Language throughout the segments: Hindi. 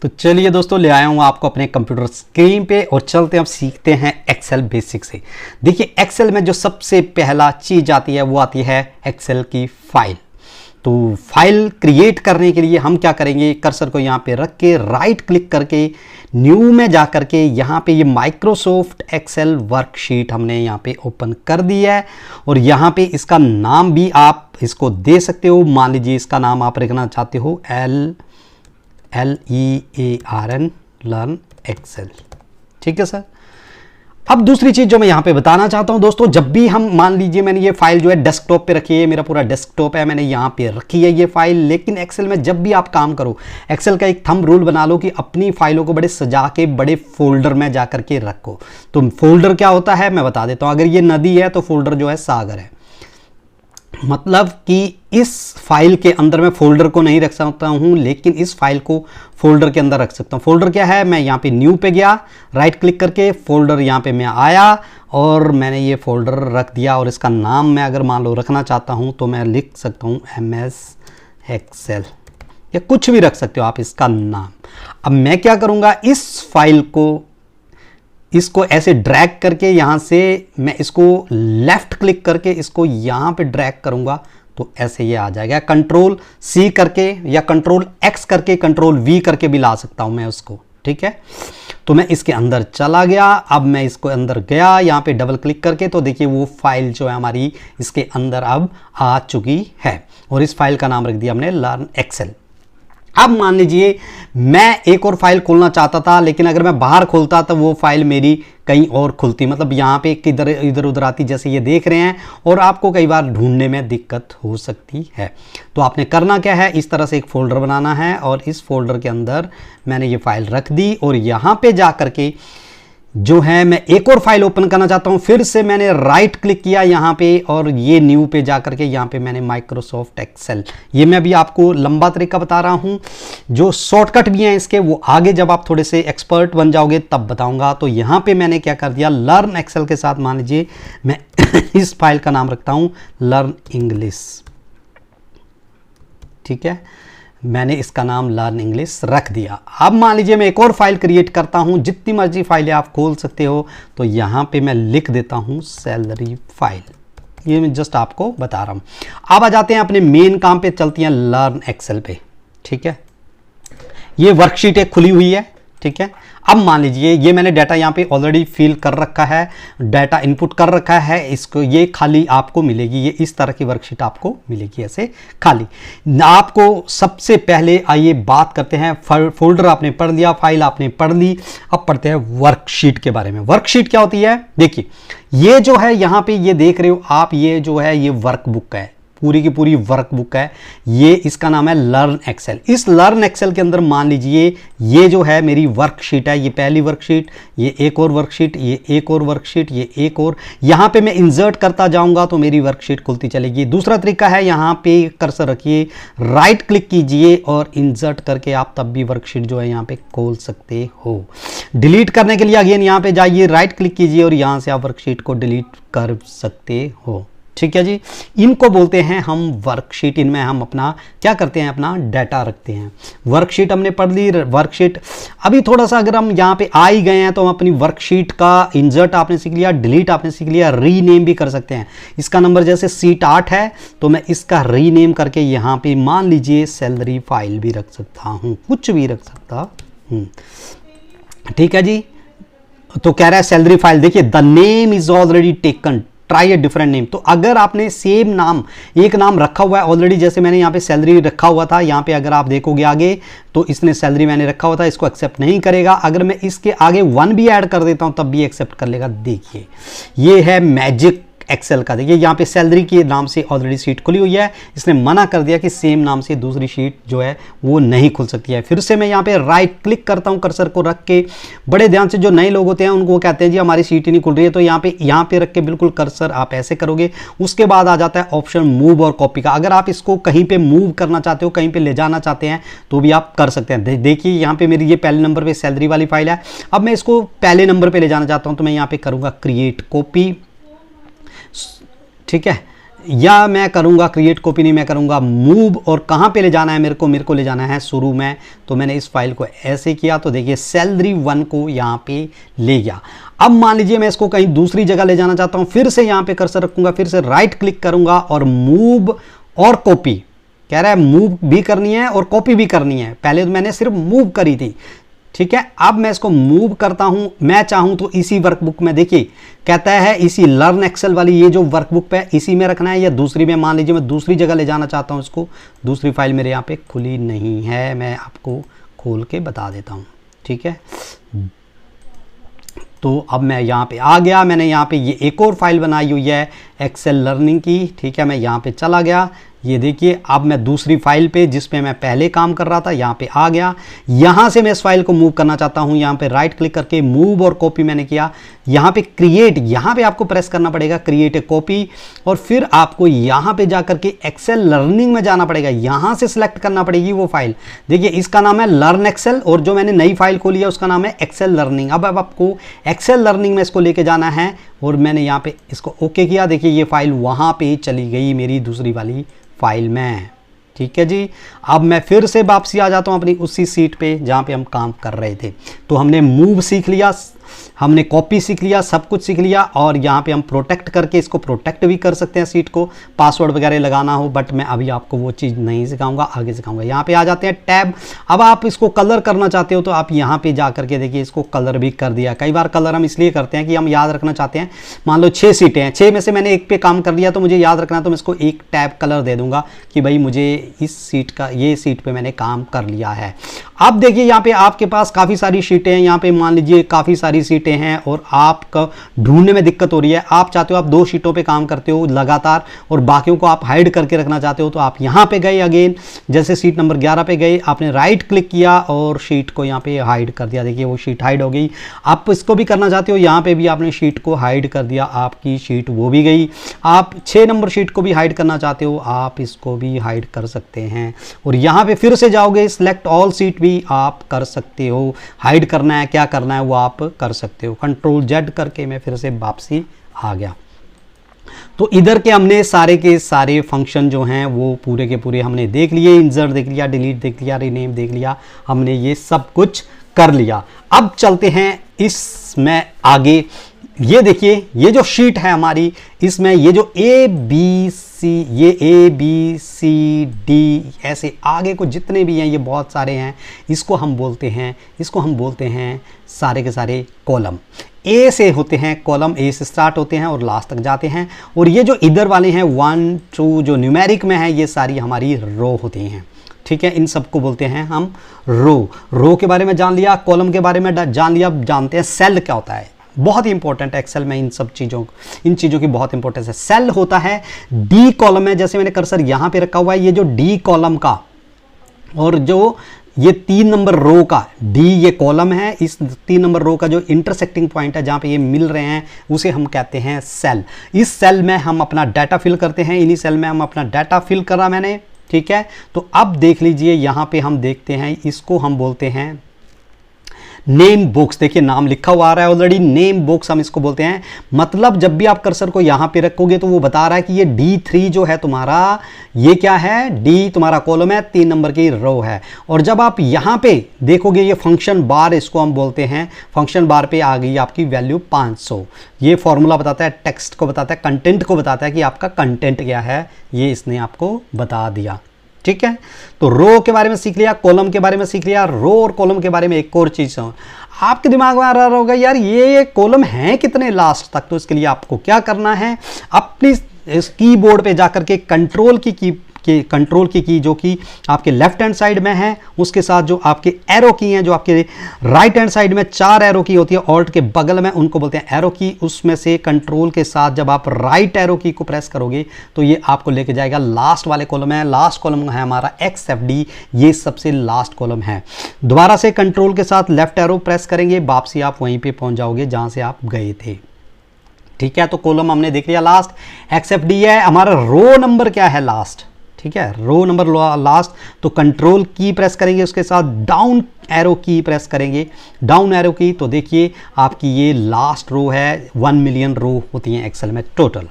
तो चलिए दोस्तों, ले आया हूँ आपको अपने कंप्यूटर स्क्रीन पे और चलते हैं अब सीखते हैं एक्सेल बेसिक से। देखिए, एक्सेल में जो सबसे पहला चीज आती है वो आती है एक्सेल की फाइल। तो फाइल क्रिएट करने के लिए हम क्या करेंगे, कर्सर को यहाँ पे रख के राइट क्लिक करके न्यू में जा करके यहाँ पे ये माइक्रोसॉफ्ट एक्सेल वर्कशीट हमने यहाँ पे ओपन कर दिया है। और यहाँ पे इसका नाम भी आप इसको दे सकते हो। मान लीजिए इसका नाम आप रखना चाहते हो LEARN लर्न एक्सेल। ठीक है सर। अब दूसरी चीज जो मैं यहां पे बताना चाहता हूं दोस्तों, जब भी हम मान लीजिए मैंने ये फाइल जो है डेस्कटॉप पे रखी है, मेरा पूरा डेस्कटॉप है, मैंने यहां पे रखी है ये फाइल। लेकिन एक्सेल में जब भी आप काम करो, एक्सेल का एक थंब रूल बना लो कि अपनी फाइलों को बड़े सजा के बड़े फोल्डर में जा करके रखो। तो फोल्डर क्या होता है मैं बता देता हूं। अगर ये नदी है तो फोल्डर जो है सागर है। मतलब कि इस फाइल के अंदर मैं फोल्डर को नहीं रख सकता हूं, लेकिन इस फाइल को फोल्डर के अंदर रख सकता हूं। फोल्डर क्या है, मैं यहां पे न्यू पे गया, राइट क्लिक करके फोल्डर यहां पे मैं आया और मैंने ये फोल्डर रख दिया। और इसका नाम मैं अगर मान लो रखना चाहता हूं तो मैं लिख सकता हूं MS एक्सेल, या कुछ भी रख सकते हो आप इसका नाम। अब मैं क्या करूंगा, इस फाइल को इसको ऐसे ड्रैग करके यहां से मैं इसको लेफ्ट क्लिक करके इसको यहां पे ड्रैग करूंगा तो ऐसे ये आ जाएगा। कंट्रोल C करके या कंट्रोल X करके कंट्रोल V करके भी ला सकता हूं मैं उसको। ठीक है, तो मैं इसके अंदर चला गया। अब मैं इसको अंदर गया, यहां पे डबल क्लिक करके तो देखिए वो फाइल जो है हमारी इसके अंदर अब आ चुकी है। और इस फाइल का नाम रख दिया हमने लर्न एक्सेल। अब मान लीजिए मैं एक और फाइल खोलना चाहता था, लेकिन अगर मैं बाहर खोलता तो वो फाइल मेरी कहीं और खुलती, मतलब यहाँ पे किधर इधर उधर आती, जैसे ये देख रहे हैं। और आपको कई बार ढूंढने में दिक्कत हो सकती है। तो आपने करना क्या है, इस तरह से एक फोल्डर बनाना है और इस फोल्डर के अंदर मैंने ये फाइल रख दी। और यहाँ पे जा करके जो है मैं एक और फाइल ओपन करना चाहता हूं, फिर से मैंने राइट क्लिक किया यहां पे और ये न्यू पे जा करके यहां पे मैंने माइक्रोसॉफ्ट एक्सेल। ये मैं अभी आपको लंबा तरीका बता रहा हूं, जो शॉर्टकट भी हैं इसके वो आगे जब आप थोड़े से एक्सपर्ट बन जाओगे तब बताऊंगा। तो यहां पे मैंने क्या कर दिया, लर्न एक्सेल के साथ मान लीजिए मैं इस फाइल का नाम रखता हूं लर्न इंग्लिश। ठीक है, मैंने इसका नाम लर्न इंग्लिश रख दिया। अब मान लीजिए मैं एक और फाइल क्रिएट करता हूं, जितनी मर्जी फाइलें आप खोल सकते हो। तो यहां पे मैं लिख देता हूं सैलरी फाइल। ये मैं जस्ट आपको बता रहा हूं। अब आ जाते हैं अपने मेन काम पे, चलती हैं लर्न एक्सेल पे। ठीक है, ये वर्कशीट एक खुली हुई है। ठीक है, अब मान लीजिए ये मैंने डाटा यहाँ पे ऑलरेडी फिल कर रखा है, डाटा इनपुट कर रखा है। इसको ये खाली आपको मिलेगी, ये इस तरह की वर्कशीट आपको मिलेगी ऐसे खाली। आपको सबसे पहले आइए बात करते हैं, फोल्डर आपने पढ़ लिया, फाइल आपने पढ़ ली, अब पढ़ते हैं वर्कशीट के बारे में। वर्कशीट क्या होती है, देखिए ये जो है यहाँ पे ये देख रहे हो आप, ये जो है ये वर्कबुक है, पूरी की पूरी वर्कबुक है। ये इसका नाम है लर्न एक्सेल। इस लर्न एक्सेल के अंदर मान लीजिए ये जो है मेरी वर्कशीट है, ये पहली वर्कशीट, ये एक और वर्कशीट, ये एक और वर्कशीट, ये एक और। यहां पे मैं इंसर्ट करता जाऊंगा तो मेरी वर्कशीट खुलती चलेगी। दूसरा तरीका है, यहां पे कर्सर रखिए, राइट क्लिक कीजिए और इंसर्ट करके आप तब भी वर्कशीट जो है यहां पे खोल सकते हो। डिलीट करने के लिए अगेन यहां पे जाइए, राइट क्लिक कीजिए और यहां से आप वर्कशीट को डिलीट कर सकते हो। ठीक है जी, इनको बोलते हैं हम वर्कशीट। इनमें हम अपना क्या करते हैं, अपना डाटा रखते हैं। वर्कशीट हमने पढ़ ली। वर्कशीट अभी थोड़ा सा अगर हम यहाँ पे आ ही गए हैं तो हम अपनी वर्कशीट का इंसर्ट आपने सीख लिया, डिलीट आपने सीख लिया, रीनेम भी कर सकते हैं। इसका नंबर जैसे सीट 8 है तो मैं इसका रीनेम करके यहाँ पे मान लीजिए सैलरी फाइल भी रख सकता हूँ, कुछ भी रख सकता हूँ। ठीक है जी, तो कह रहा है सैलरी फाइल, देखिए the name is already taken, try a different name. तो अगर आपने सेम नाम, एक नाम रखा हुआ है ऑलरेडी, जैसे मैंने यहाँ पे सैलरी रखा हुआ था, यहाँ पे अगर आप देखोगे आगे तो इसने सैलरी मैंने रखा हुआ था, इसको एक्सेप्ट नहीं करेगा। अगर मैं इसके आगे 1 भी ऐड कर देता हूँ तब भी एक्सेप्ट कर लेगा। देखिए ये है मैजिक एक्सेल का। देखिए यहाँ पे सैलरी के नाम से ऑलरेडी शीट खुली हुई है, इसने मना कर दिया कि सेम नाम से दूसरी शीट जो है वो नहीं खुल सकती है। फिर से मैं यहाँ पे राइट क्लिक करता हूँ कर्सर को रख के। बड़े ध्यान से, जो नए लोग होते हैं उनको कहते हैं जी हमारी शीट ही नहीं खुल रही है, तो यहाँ पे रख के बिल्कुल कर्सर आप ऐसे करोगे। उसके बाद आ जाता है ऑप्शन मूव और कॉपी का। अगर आप इसको कहीं पे मूव करना चाहते हो, कहीं पे ले जाना चाहते हैं तो भी आप कर सकते हैं। देखिए यहाँ पे मेरी ये पहले नंबर पे सैलरी वाली फाइल है। अब मैं इसको पहले नंबर पे ले जाना चाहता हूँ तो मैं यहाँ पे करूँगा क्रिएट कॉपी। ठीक है, या मैं करूँगा क्रिएट कॉपी नहीं, मैं करूँगा मूव, और कहाँ पे ले जाना है मेरे को ले जाना है शुरू में। तो मैंने इस फाइल को ऐसे किया तो देखिए salary1 को यहाँ पे ले गया। अब मान लीजिए मैं इसको कहीं दूसरी जगह ले जाना चाहता हूँ, फिर से यहाँ पे कर्सर रखूँगा, फिर से राइट क्लिक करूँगा और मूव और कॉपी, कह रहा है मूव भी करनी है और कॉपी भी करनी है। पहले तो मैंने सिर्फ मूव करी थी, ठीक है। अब मैं इसको मूव करता हूं, मैं चाहूं तो इसी वर्कबुक में, देखिए कहता है इसी लर्न एक्सेल वाली ये जो वर्कबुक पे इसी में रखना है या दूसरी में। मान लीजिए मैं दूसरी जगह ले जाना चाहता हूं इसको, दूसरी फाइल मेरे यहाँ पे खुली नहीं है, मैं आपको खोल के बता देता हूं, ठीक है। तो अब मैं यहाँ पे आ गया, मैंने यहाँ पे ये एक और फाइल बनाई हुई है एक्सेल लर्निंग की, ठीक है। मैं यहाँ पे चला गया, ये देखिए अब मैं दूसरी फाइल पे जिस पे मैं पहले काम कर रहा था यहाँ पे आ गया। यहाँ से मैं इस फाइल को मूव करना चाहता हूँ, यहाँ पे राइट क्लिक करके मूव और कॉपी मैंने किया। यहाँ पे क्रिएट, यहाँ पे आपको प्रेस करना पड़ेगा क्रिएट ए कॉपी, और फिर आपको यहाँ पे जा करके एक्सेल लर्निंग में जाना पड़ेगा, यहाँ से सिलेक्ट करना पड़ेगी वो फाइल। देखिए इसका नाम है लर्न एक्सेल और जो मैंने नई फाइल खोली है उसका नाम है एक्सेल लर्निंग। अब आपको एक्सेल लर्निंग में इसको लेके जाना है और मैंने यहाँ पे इसको ओके किया। देखिए ये फाइल वहाँ पे चली गई मेरी दूसरी वाली फाइल में, ठीक है जी। अब मैं फिर से वापसी आ जाता हूँ अपनी उसी सीट पे जहाँ पे हम काम कर रहे थे। तो हमने मूव सीख लिया, हमने कॉपी सीख लिया, सब कुछ सीख लिया, और यहाँ पे हम प्रोटेक्ट करके इसको प्रोटेक्ट भी कर सकते हैं सीट को, पासवर्ड वगैरह लगाना हो, बट मैं अभी आपको वो चीज़ नहीं सिखाऊंगा, आगे सिखाऊंगा। यहाँ पे आ जाते हैं टैब। अब आप इसको कलर करना चाहते हो तो आप यहाँ पे जा करके देखिए इसको कलर भी कर दिया। कई बार कलर हम इसलिए करते हैं कि हम याद रखना चाहते हैं, मान लो 6 सीटें हैं, 6 में से मैंने एक पे काम कर लिया तो मुझे याद रखना है, तो मैं इसको एक टैब कलर दे दूंगा कि भाई मुझे इस सीट का, ये सीट पे मैंने काम कर लिया है। अब देखिए यहाँ पे आपके पास काफ़ी सारी सीटें हैं, यहाँ पे मान लीजिए काफ़ी सारी सीटें हैं और आपका ढूंढने में दिक्कत हो रही है। आप चाहते हो आप 2 शीटों पे काम करते हो लगातार और बाकियों को आप हाइड करके रखना चाहते हो, तो आप यहाँ पे गए, अगेन जैसे सीट नंबर 11 पे गए, आपने राइट क्लिक किया और शीट को यहाँ पे हाइड कर दिया। देखिए वो शीट हाइड हो गई। आप इसको भी करना चाहते हो, यहाँ पे भी आपने शीट को हाइड कर दिया, आपकी शीट वो भी गई। आप 6 नंबर शीट को भी हाइड करना चाहते हो, आप इसको भी हाइड कर सकते हैं। और यहाँ पे फिर से जाओगे, सिलेक्ट ऑल सीट भी आप कर सकते हो, हाइड करना है क्या करना है वो आप कर सकते हो। कंट्रोल Z करके मैं फिर से वापसी आ गया। तो इधर के हमने सारे के सारे फंक्शन जो हैं वो पूरे के पूरे हमने देख लिए। इंसर्ट देख लिया, डिलीट देख लिया, रीनेम देख लिया, हमने ये सब कुछ कर लिया। अब चलते हैं इसमें आगे। ये देखिए ये जो शीट है हमारी, इसमें ये जो ये ABCD ऐसे आगे को जितने भी हैं, ये बहुत सारे हैं, इसको हम बोलते हैं सारे के सारे कॉलम। ए से होते हैं कॉलम, ए से स्टार्ट होते हैं और लास्ट तक जाते हैं। और ये जो इधर वाले हैं 1 2 जो न्यूमेरिक में है, ये सारी हमारी रो होती हैं, ठीक है। इन सबको बोलते हैं हम रो के बारे में जान लिया, कॉलम के बारे में जान लिया। अब जानते हैं सेल क्या होता है। बहुत ही इंपॉर्टेंट है एक्सेल में इन चीज़ों की बहुत इंपॉर्टेंस है। सेल होता है डी कॉलम है, जैसे मैंने कर्सर यहाँ पे रखा हुआ है, ये जो डी कॉलम का और जो ये 3 नंबर रो का डी ये कॉलम है, इस 3 नंबर रो का जो इंटरसेक्टिंग पॉइंट है जहाँ पे ये मिल रहे हैं उसे हम कहते हैं सेल। इस सेल में हम अपना डाटा फिल करते हैं, इन्हीं सेल में हम अपना डाटा फिल करा मैंने, ठीक है। तो अब देख लीजिए यहाँ पे हम देखते हैं, इसको हम बोलते हैं नेम बॉक्स। देखिए नाम लिखा हुआ आ रहा है ऑलरेडी, नेम बॉक्स हम इसको बोलते हैं। मतलब जब भी आप कर्सर को यहां पे रखोगे तो वो बता रहा है कि ये D3 जो है तुम्हारा, ये क्या है, D तुम्हारा कॉलम है, 3 नंबर की रो है। और जब आप यहां पे देखोगे ये फंक्शन बार, इसको हम बोलते हैं, फंक्शन बार पे आ गई आपकी वैल्यू 500। ये फॉर्मूला बताता है, टेक्स्ट को बताता है, कंटेंट को बताता है कि आपका कंटेंट क्या है, ये इसने आपको बता दिया, ठीक है। तो रो के बारे में सीख लिया, कॉलम के बारे में सीख लिया। रो और कॉलम के बारे में एक और चीज आपके दिमाग में आ रहा होगा, यार ये कॉलम हैं कितने लास्ट तक। तो इसके लिए आपको क्या करना है, अपनी इस कीबोर्ड पे जाकर के कंट्रोल की की जो कि आपके लेफ्ट हैंड साइड में है, उसके साथ जो आपके एरो की हैं, जो आपके राइट हैंड साइड में 4 एरो की होती है ऑल्ट के बगल में, उनको बोलते हैं एरो की। उसमें से कंट्रोल के साथ जब आप राइट एरो की को प्रेस करोगे तो ये आपको लेके जाएगा लास्ट वाले कॉलम है। लास्ट कॉलम है हमारा XFD, ये सबसे लास्ट कॉलम है। दोबारा से कंट्रोल के साथ लेफ्ट एरो प्रेस करेंगे, वापसी आप वहीं पर पहुंच जाओगे जहां से आप गए थे, ठीक है। तो कॉलम हमने देख लिया लास्ट, XFD है हमारा। रो नंबर क्या है लास्ट, ठीक है, रो नंबर लास्ट। तो कंट्रोल की प्रेस करेंगे, उसके साथ डाउन एरो की प्रेस करेंगे, डाउन एरो की, तो देखिए आपकी ये लास्ट रो है। 1 मिलियन रो होती हैं एक्सेल में टोटल।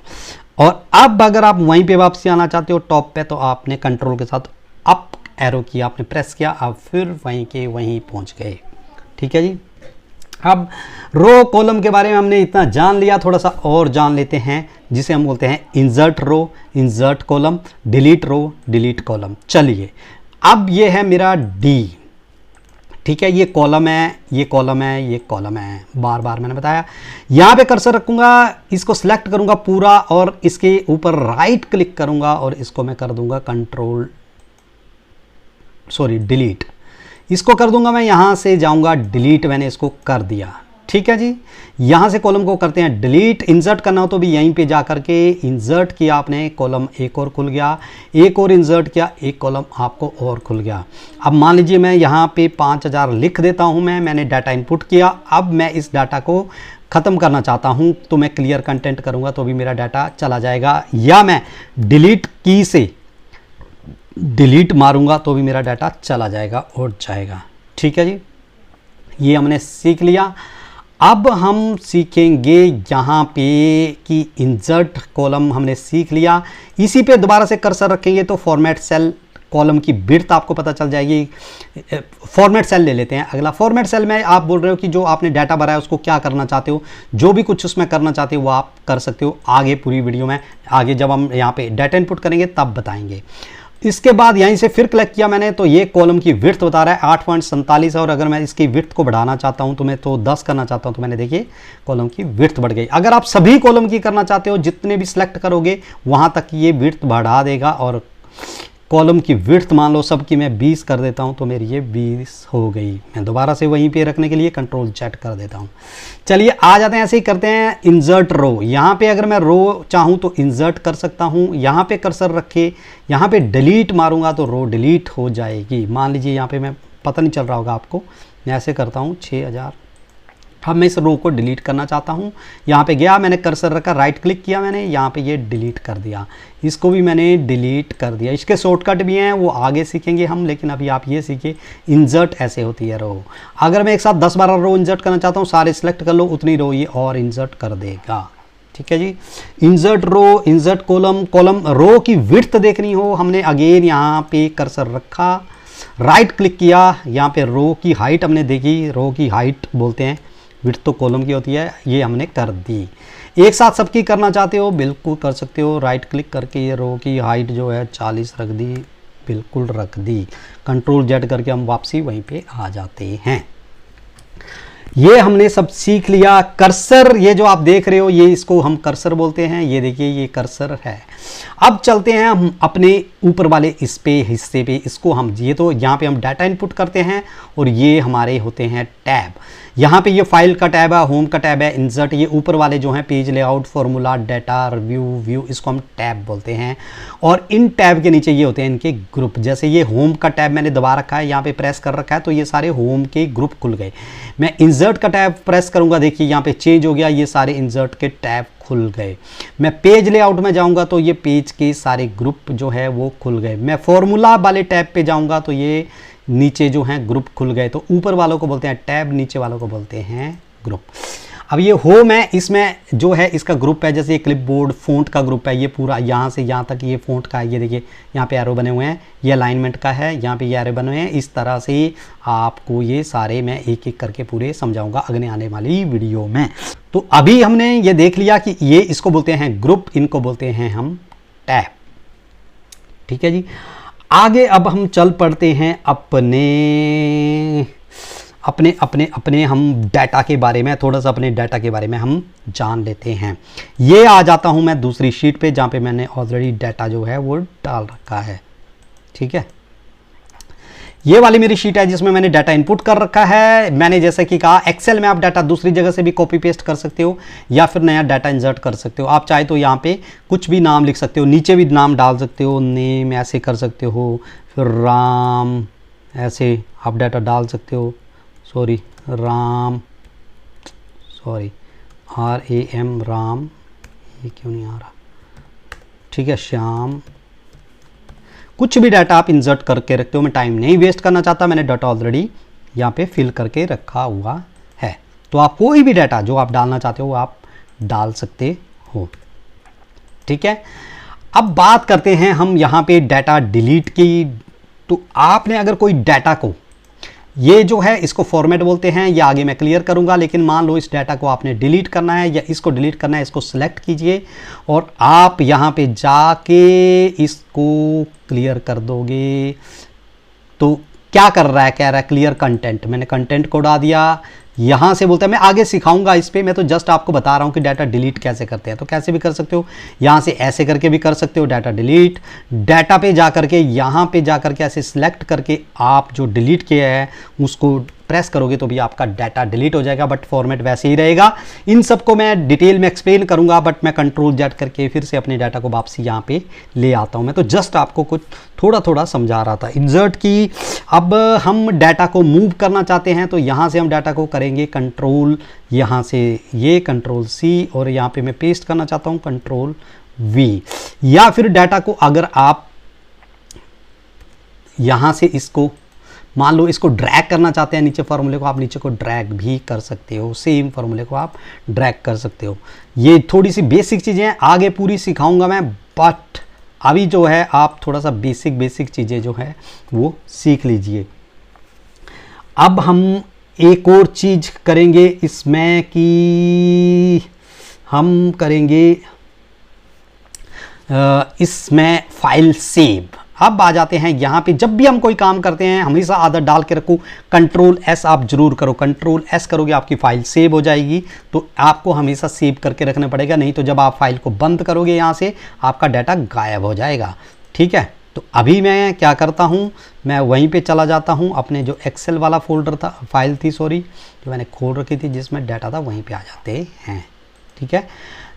और अब अगर आप वहीं पे वापसी आना चाहते हो टॉप पे, तो आपने कंट्रोल के साथ अप एरो किया, आपने प्रेस किया, आप फिर वहीं के वहीं पहुंच गए। ठीक है जी। अब रो कॉलम के बारे में हमने इतना जान लिया, थोड़ा सा और जान लेते हैं जिसे हम बोलते हैं insert row, insert column, delete row, delete column. चलिए अब ये है मेरा डी। ठीक है, ये कॉलम है, ये कॉलम है, ये कॉलम है, बार बार मैंने बताया। यहाँ पे कर्सर रखूंगा, इसको सिलेक्ट करूंगा पूरा और इसके ऊपर राइट क्लिक करूंगा और इसको मैं कर दूंगा डिलीट। इसको कर दूंगा मैं, यहां से जाऊंगा डिलीट, मैंने इसको कर दिया। ठीक है जी। यहां से कॉलम को करते हैं डिलीट। इंसर्ट करना हो तो भी यहीं पे जा करके इंसर्ट किया आपने, कॉलम एक और खुल गया, एक और इंसर्ट किया, एक कॉलम आपको और खुल गया। अब मान लीजिए मैं यहां पे 5000 लिख देता हूं, मैंने डाटा इनपुट किया। अब मैं इस डाटा को ख़त्म करना चाहता हूं तो मैं क्लियर कंटेंट करूंगा तो भी मेरा डाटा चला जाएगा, या मैं डिलीट की से डिलीट मारूंगा तो भी मेरा डाटा चला जाएगा और जाएगा। ठीक है जी, ये हमने सीख लिया। अब हम सीखेंगे यहाँ पे कि इंसर्ट कॉलम हमने सीख लिया, इसी पे दोबारा से कर्सर रखेंगे तो फॉर्मेट सेल कॉलम की विड्थ आपको पता चल जाएगी। फॉर्मेट सेल ले लेते हैं अगला। फॉर्मेट सेल में आप बोल रहे हो कि जो आपने डाटा भरा है उसको क्या करना चाहते हो, जो भी कुछ उसमें करना चाहते हो वो आप कर सकते हो। आगे पूरी वीडियो में आगे जब हम यहाँ पे डाटा इनपुट करेंगे तब बताएंगे। इसके बाद यहीं से फिर क्लिक किया मैंने तो ये कॉलम की विड्थ बता रहा है 8.47 है, और अगर मैं इसकी विड्थ को बढ़ाना चाहता हूं तो मैं तो 10 करना चाहता हूं तो मैंने देखिए कॉलम की विड्थ बढ़ गई। अगर आप सभी कॉलम की करना चाहते हो, जितने भी सिलेक्ट करोगे वहां तक ये विड्थ बढ़ा देगा। और कॉलम की विड्थ मान लो सबकी मैं 20 कर देता हूं तो मेरी ये 20 हो गई। मैं दोबारा से वहीं पे रखने के लिए कंट्रोल Z कर देता हूं। चलिए आ जाते हैं, ऐसे ही करते हैं इंसर्ट रो। यहाँ पे अगर मैं रो चाहूँ तो इंसर्ट कर सकता हूँ, यहाँ पे कर्सर रखे, यहाँ पे डिलीट मारूंगा तो रो डिलीट हो जाएगी। मान लीजिए यहाँ पे मैं, पता नहीं चल रहा होगा आपको, मैं ऐसे करता हूँ 6000। अब मैं इस रो को डिलीट करना चाहता हूँ, यहाँ पे गया, मैंने कर्सर रखा, राइट क्लिक किया मैंने, यहाँ पे ये डिलीट कर दिया, इसको भी मैंने डिलीट कर दिया। इसके शॉर्टकट भी हैं, वो आगे सीखेंगे हम, लेकिन अभी आप ये सीखिए इंसर्ट ऐसे होती है रो। अगर मैं एक साथ 10-12 रो इंसर्ट करना चाहता हूँ, सारे सिलेक्ट कर लो, उतनी रो ये और इंसर्ट कर देगा। ठीक है जी। Insert row, insert column, column row की विड्थ देखनी हो, हमने अगेन यहाँ पे कर्सर रखा, राइट क्लिक किया, यहाँ पे रो की हाइट हमने देखी, रो की हाइट बोलते हैं, विड्थ तो कॉलम की होती है, ये हमने कर दी। एक साथ सबकी करना चाहते हो बिल्कुल कर सकते हो, राइट क्लिक करके ये रो की हाइट जो है 40 रख दी, बिल्कुल रख दी। कंट्रोल Z करके हम वापसी वहीं पे आ जाते हैं। ये हमने सब सीख लिया। कर्सर, ये जो आप देख रहे हो ये इसको हम कर्सर बोलते हैं, ये देखिए ये कर्सर है। अब चलते हैं हम अपने ऊपर वाले इस पे हिस्से पे, इसको हम, ये तो यहाँ पे हम डाटा इनपुट करते हैं और ये हमारे होते हैं टैब। यहाँ पे ये फाइल का टैब है, होम का टैब है, इंसर्ट, ये ऊपर वाले जो हैं page layout, formula, data, review, view, इसको हम टैब बोलते हैं। और इन टैब के नीचे ये होते हैं इनके ग्रुप। जैसे ये होम का टैब मैंने दबा रखा है, यहाँ पे प्रेस कर रखा है तो ये सारे होम के ग्रुप खुल गए। मैं इंसर्ट का टैब प्रेस करूंगा, देखिए यहाँ पे चेंज हो गया, ये सारे इंसर्ट के टैब खुल गए। मैं पेज लेआउट में जाऊंगा तो ये पेज के सारे ग्रुप जो है वो खुल गए। मैं फॉर्मूला वाले टैब पे जाऊंगा तो ये नीचे जो हैं ग्रुप खुल गए। तो ऊपर वालों को बोलते हैं टैब, नीचे वालों को बोलते हैं ग्रुप। अब ये होम है, इसमें जो है इसका ग्रुप है, जैसे ये क्लिपबोर्ड फ़ॉन्ट का ग्रुप है, ये पूरा यहाँ से यहाँ तक ये फ़ॉन्ट का है। ये देखिए यहाँ पे एरो बने हुए हैं, ये अलाइनमेंट का है, यहाँ पे ये एरो बने हुए हैं। इस तरह से आपको ये सारे मैं एक एक करके पूरे समझाऊंगा अगले आने वाली वीडियो में। तो अभी हमने ये देख लिया कि ये इसको बोलते हैं ग्रुप, इनको बोलते हैं हम टैब। ठीक है जी। आगे अब हम चल पड़ते हैं अपने हम डाटा के बारे में, थोड़ा सा अपने डाटा के बारे में हम जान लेते हैं। ये आ जाता हूं मैं दूसरी शीट पे जहां पे मैंने ऑलरेडी डाटा जो है वो डाल रखा है। ठीक है, ये वाली मेरी शीट है जिसमें मैंने डाटा इनपुट कर रखा है। मैंने जैसे कि कहा एक्सेल में आप डाटा दूसरी जगह से भी कॉपी पेस्ट कर सकते हो या फिर नया डाटा इंसर्ट कर सकते हो। आप चाहे तो यहाँ पे कुछ भी नाम लिख सकते हो, नीचे भी नाम डाल सकते हो, नेम ऐसे कर सकते हो, फिर राम ऐसे आप डाटा डाल सकते हो। RAM, ये क्यों नहीं आ रहा। ठीक है, श्याम, कुछ भी डाटा आप इंसर्ट करके रखते हो। मैं टाइम नहीं वेस्ट करना चाहता, मैंने डाटा ऑलरेडी यहाँ पे फिल करके रखा हुआ है। तो आप कोई भी डाटा जो आप डालना चाहते हो आप डाल सकते हो। ठीक है, अब बात करते हैं हम यहाँ पे डाटा डिलीट की। तो आपने अगर कोई डाटा को, ये जो है इसको फॉर्मेट बोलते हैं, ये आगे मैं क्लियर करूंगा, लेकिन मान लो इस डाटा को आपने डिलीट करना है या इसको डिलीट करना है, इसको सिलेक्ट कीजिए और आप यहाँ पे जाके इसको क्लियर कर दोगे। तो क्या कर रहा है, कह रहा है क्लियर कंटेंट, मैंने कंटेंट को उड़ा दिया। यहाँ से बोलता है, मैं आगे सिखाऊंगा इस पे, मैं तो जस्ट आपको बता रहा हूँ कि डाटा डिलीट कैसे करते हैं। तो कैसे भी कर सकते हो, यहाँ से ऐसे करके भी कर सकते हो, डाटा डिलीट, डाटा पे जा करके यहाँ पे जा करके ऐसे सिलेक्ट करके आप जो डिलीट किया है उसको प्रेस करोगे तो भी आपका डाटा डिलीट हो जाएगा, बट फॉर्मेट वैसे ही रहेगा। इन सबको मैं डिटेल में एक्सप्लेन करूंगा, बट मैं कंट्रोल जेड करके फिर से अपने डाटा को वापसी यहाँ पे ले आता हूँ। मैं तो जस्ट आपको कुछ थोड़ा थोड़ा समझा रहा था। इंसर्ट की, अब हम डाटा को मूव करना चाहते हैं तो यहाँ से हम डाटा को करेंगे कंट्रोल, यहाँ से ये कंट्रोल सी, और यहाँ पे मैं पेस्ट करना चाहता हूँ कंट्रोल वी। या फिर डाटा को अगर आप यहाँ से इसको मान लो इसको ड्रैग करना चाहते हैं नीचे फार्मूले को, आप नीचे को ड्रैग भी कर सकते हो, सेम फार्मूले को आप ड्रैग कर सकते हो। ये थोड़ी सी बेसिक चीज़ें हैं, आगे पूरी सिखाऊंगा मैं, बट अभी जो है आप थोड़ा सा बेसिक चीज़ें जो है वो सीख लीजिए। अब हम एक और चीज़ करेंगे इसमें कि हम करेंगे इसमें फाइल सेव। अब आ जाते हैं यहाँ पे, जब भी हम कोई काम करते हैं हमेशा आदत डाल के रखो, कंट्रोल एस आप जरूर करो। कंट्रोल एस करोगे आपकी फाइल सेव हो जाएगी, तो आपको हमेशा सेव करके रखना पड़ेगा, नहीं तो जब आप फाइल को बंद करोगे यहाँ से आपका डाटा गायब हो जाएगा। ठीक है, तो अभी मैं क्या करता हूँ, मैं वहीं पे चला जाता हूँ, अपने जो एक्सेल वाला फोल्डर था, फाइल थी सॉरी, जो मैंने खोल रखी थी जिसमें डाटा था, वहीं पे आ जाते हैं। ठीक है,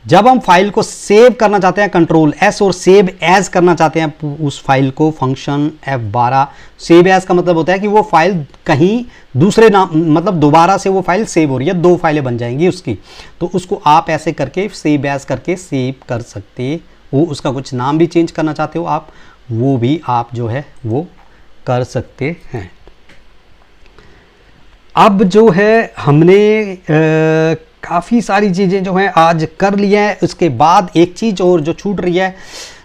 जब हम फाइल को सेव करना चाहते हैं कंट्रोल एस, और सेव एज करना चाहते हैं उस फाइल को, फंक्शन F12। सेव एज का मतलब होता है कि वो फाइल कहीं दूसरे नाम, मतलब दोबारा से वो फाइल सेव हो रही है, 2 फाइलें बन जाएंगी उसकी, तो उसको आप ऐसे करके सेव एज करके सेव कर सकते हो। उसका कुछ नाम भी चेंज करना चाहते हो आप, वो भी आप जो है वो कर सकते हैं। अब जो है हमने काफ़ी सारी चीज़ें जो हैं आज कर लिया है। उसके बाद एक चीज़ और जो छूट रही है,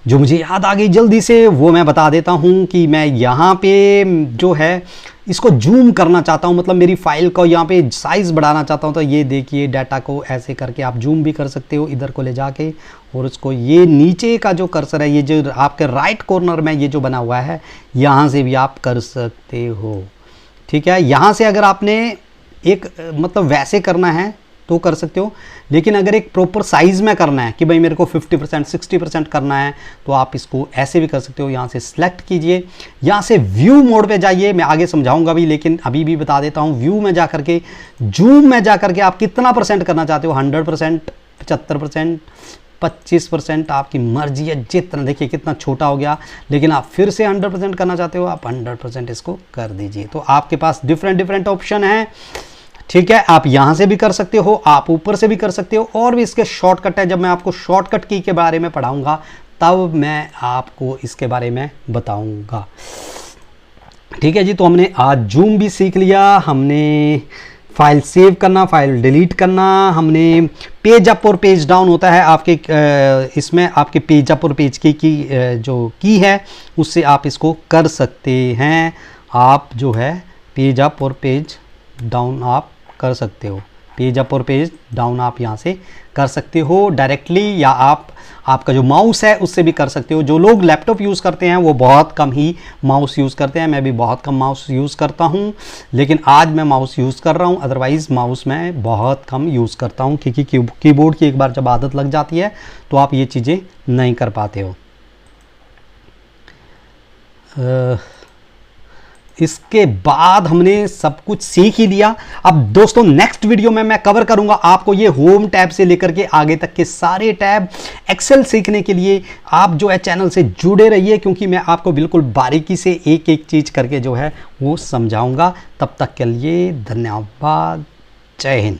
जो मुझे याद आ गई जल्दी से, वो मैं बता देता हूँ कि मैं यहाँ पे जो है इसको जूम करना चाहता हूँ, मतलब मेरी फाइल को यहाँ पे साइज़ बढ़ाना चाहता हूँ। तो ये देखिए, डाटा को ऐसे करके आप जूम भी कर सकते हो इधर को ले जाके, और उसको ये नीचे का जो कर्सर है, ये जो आपके राइट कॉर्नर में ये जो बना हुआ है, यहाँ से भी आप कर सकते हो। ठीक है, यहाँ से अगर आपने एक मतलब वैसे करना है तो कर सकते हो, लेकिन अगर एक प्रॉपर साइज़ में करना है कि भाई मेरे को 50% 60% करना है, तो आप इसको ऐसे भी कर सकते हो। यहाँ से सिलेक्ट कीजिए, यहाँ से व्यू मोड पे जाइए, मैं आगे समझाऊंगा भी, लेकिन अभी भी बता देता हूँ। व्यू में जा करके जूम में जा करके आप कितना परसेंट करना चाहते हो, 100%, 75%, 25%, आपकी मर्जी है जितना। देखिए कितना छोटा हो गया, लेकिन आप फिर से 100% करना चाहते हो, आप 100% इसको कर दीजिए। तो आपके पास डिफरेंट ऑप्शन हैं। ठीक है, आप यहाँ से भी कर सकते हो, आप ऊपर से भी कर सकते हो, और भी इसके शॉर्टकट है। जब मैं आपको शॉर्टकट की के बारे में पढ़ाऊंगा तब मैं आपको इसके बारे में बताऊंगा। ठीक है जी, तो हमने आज जूम भी सीख लिया, हमने फाइल सेव करना, फाइल डिलीट करना, हमने पेज अप और पेज डाउन होता है आपके इसमें, आपके पेज अप और पेज की जो की है उससे आप इसको कर सकते हैं। आप जो है पेज अप और पेज डाउन आप कर सकते हो, पेज अप और पेज डाउन आप यहाँ से कर सकते हो डायरेक्टली, या आप आपका जो माउस है उससे भी कर सकते हो। जो लोग लैपटॉप यूज़ करते हैं वो बहुत कम ही माउस यूज़ करते हैं, मैं भी बहुत कम माउस यूज़ करता हूँ, लेकिन आज मैं माउस यूज़ कर रहा हूँ, अदरवाइज़ माउस मैं बहुत कम यूज़ करता हूँ, क्योंकि कीबोर्ड की एक बार जब आदत लग जाती है तो आप ये चीज़ें नहीं कर पाते हो। इसके बाद हमने सब कुछ सीख ही लिया। अब दोस्तों नेक्स्ट वीडियो में मैं कवर करूंगा आपको ये होम टैब से लेकर के आगे तक के सारे टैब। एक्सेल सीखने के लिए आप जो है चैनल से जुड़े रहिए, क्योंकि मैं आपको बिल्कुल बारीकी से एक एक चीज़ करके जो है वो समझाऊंगा। तब तक के लिए धन्यवाद, जय हिंद।